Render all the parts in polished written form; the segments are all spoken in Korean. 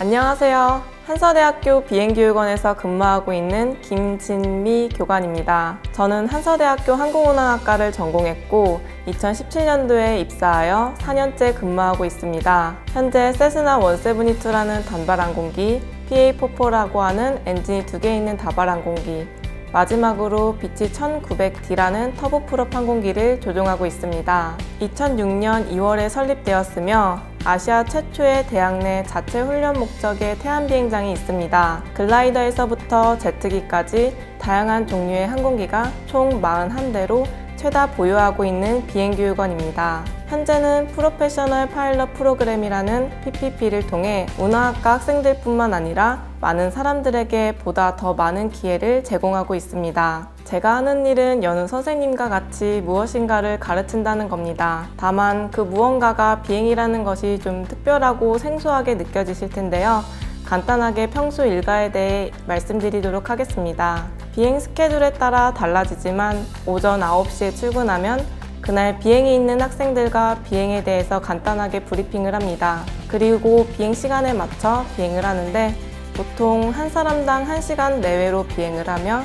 안녕하세요. 한서대학교 비행교육원에서 근무하고 있는 김진미 교관입니다. 저는 한서대학교 항공운항학과를 전공했고 2017년도에 입사하여 4년째 근무하고 있습니다. 현재 세스나 1722라는 단발항공기, PA44라고 하는 엔진이 2개 있는 다발항공기, 마지막으로 비치 1900D라는 터보프롭 항공기를 조종하고 있습니다. 2006년 2월에 설립되었으며 아시아 최초의 대학 내 자체 훈련 목적의 태안 비행장이 있습니다. 글라이더에서부터 제트기까지 다양한 종류의 항공기가 총 41대로 최다 보유하고 있는 비행교육원입니다. 현재는 프로페셔널 파일럿 프로그램이라는 PPP를 통해 운항학과 학생들뿐만 아니라 많은 사람들에게 보다 더 많은 기회를 제공하고 있습니다. 제가 하는 일은 여느 선생님과 같이 무엇인가를 가르친다는 겁니다. 다만 그 무언가가 비행이라는 것이 좀 특별하고 생소하게 느껴지실 텐데요. 간단하게 평소 일과에 대해 말씀드리도록 하겠습니다. 비행 스케줄에 따라 달라지지만 오전 9시에 출근하면 그날 비행이 있는 학생들과 비행에 대해서 간단하게 브리핑을 합니다. 그리고 비행 시간에 맞춰 비행을 하는데 보통 한 사람당 1시간 내외로 비행을 하며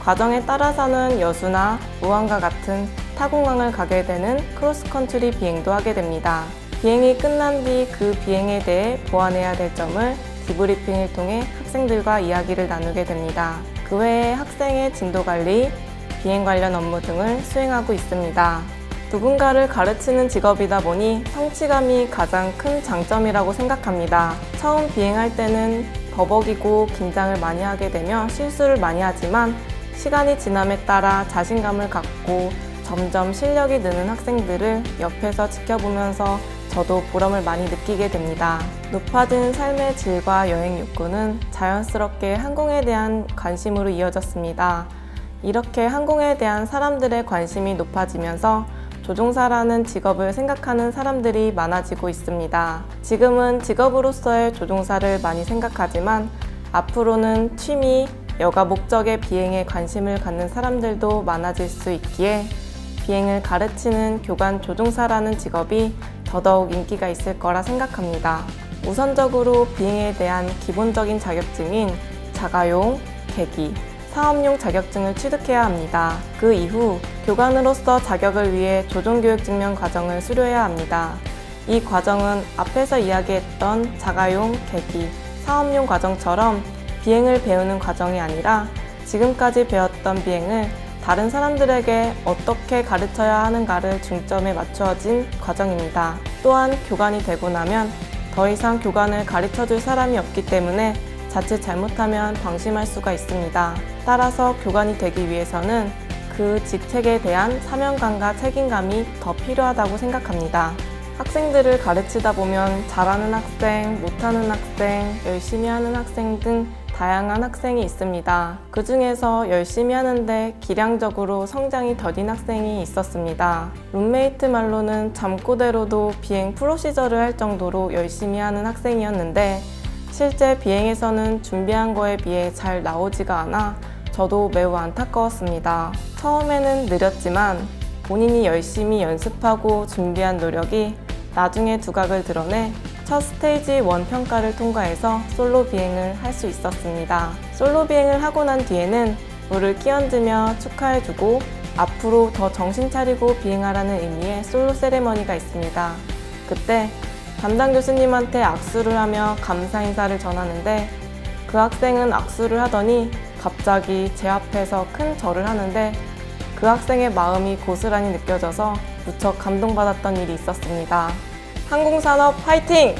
과정에 따라서는 여수나 무안과 같은 타공항을 가게 되는 크로스컨트리 비행도 하게 됩니다. 비행이 끝난 뒤 그 비행에 대해 보완해야 될 점을 디브리핑을 통해 학생들과 이야기를 나누게 됩니다. 그 외에 학생의 진도 관리, 비행 관련 업무 등을 수행하고 있습니다. 누군가를 가르치는 직업이다 보니 성취감이 가장 큰 장점이라고 생각합니다. 처음 비행할 때는 버벅이고 긴장을 많이 하게 되며 실수를 많이 하지만 시간이 지남에 따라 자신감을 갖고 점점 실력이 느는 학생들을 옆에서 지켜보면서 저도 보람을 많이 느끼게 됩니다. 높아진 삶의 질과 여행 욕구는 자연스럽게 항공에 대한 관심으로 이어졌습니다. 이렇게 항공에 대한 사람들의 관심이 높아지면서 조종사라는 직업을 생각하는 사람들이 많아지고 있습니다. 지금은 직업으로서의 조종사를 많이 생각하지만 앞으로는 취미, 여가 목적의 비행에 관심을 갖는 사람들도 많아질 수 있기에 비행을 가르치는 교관 조종사라는 직업이 더더욱 인기가 있을 거라 생각합니다. 우선적으로 비행에 대한 기본적인 자격증인 자가용, 계기, 사업용 자격증을 취득해야 합니다. 그 이후 교관으로서 자격을 위해 조종교육증명 과정을 수료해야 합니다. 이 과정은 앞에서 이야기했던 자가용, 계기, 사업용 과정처럼 비행을 배우는 과정이 아니라 지금까지 배웠던 비행을 다른 사람들에게 어떻게 가르쳐야 하는가를 중점에 맞추어진 과정입니다. 또한 교관이 되고 나면 더 이상 교관을 가르쳐줄 사람이 없기 때문에 자칫 잘못하면 방심할 수가 있습니다. 따라서 교관이 되기 위해서는 그 직책에 대한 사명감과 책임감이 더 필요하다고 생각합니다. 학생들을 가르치다 보면 잘하는 학생, 못하는 학생, 열심히 하는 학생 등 다양한 학생이 있습니다. 그 중에서 열심히 하는데 기량적으로 성장이 더딘 학생이 있었습니다. 룸메이트 말로는 잠꼬대로도 비행 프로시저를 할 정도로 열심히 하는 학생이었는데 실제 비행에서는 준비한 거에 비해 잘 나오지가 않아 저도 매우 안타까웠습니다. 처음에는 느렸지만 본인이 열심히 연습하고 준비한 노력이 나중에 두각을 드러내 첫 스테이지 1 평가를 통과해서 솔로 비행을 할 수 있었습니다. 솔로 비행을 하고 난 뒤에는 물을 끼얹으며 축하해주고 앞으로 더 정신 차리고 비행하라는 의미의 솔로 세레머니가 있습니다. 그때 담당 교수님한테 악수를 하며 감사 인사를 전하는데 그 학생은 악수를 하더니 갑자기 제 앞에서 큰 절을 하는데 그 학생의 마음이 고스란히 느껴져서 무척 감동받았던 일이 있었습니다. 항공산업 화이팅!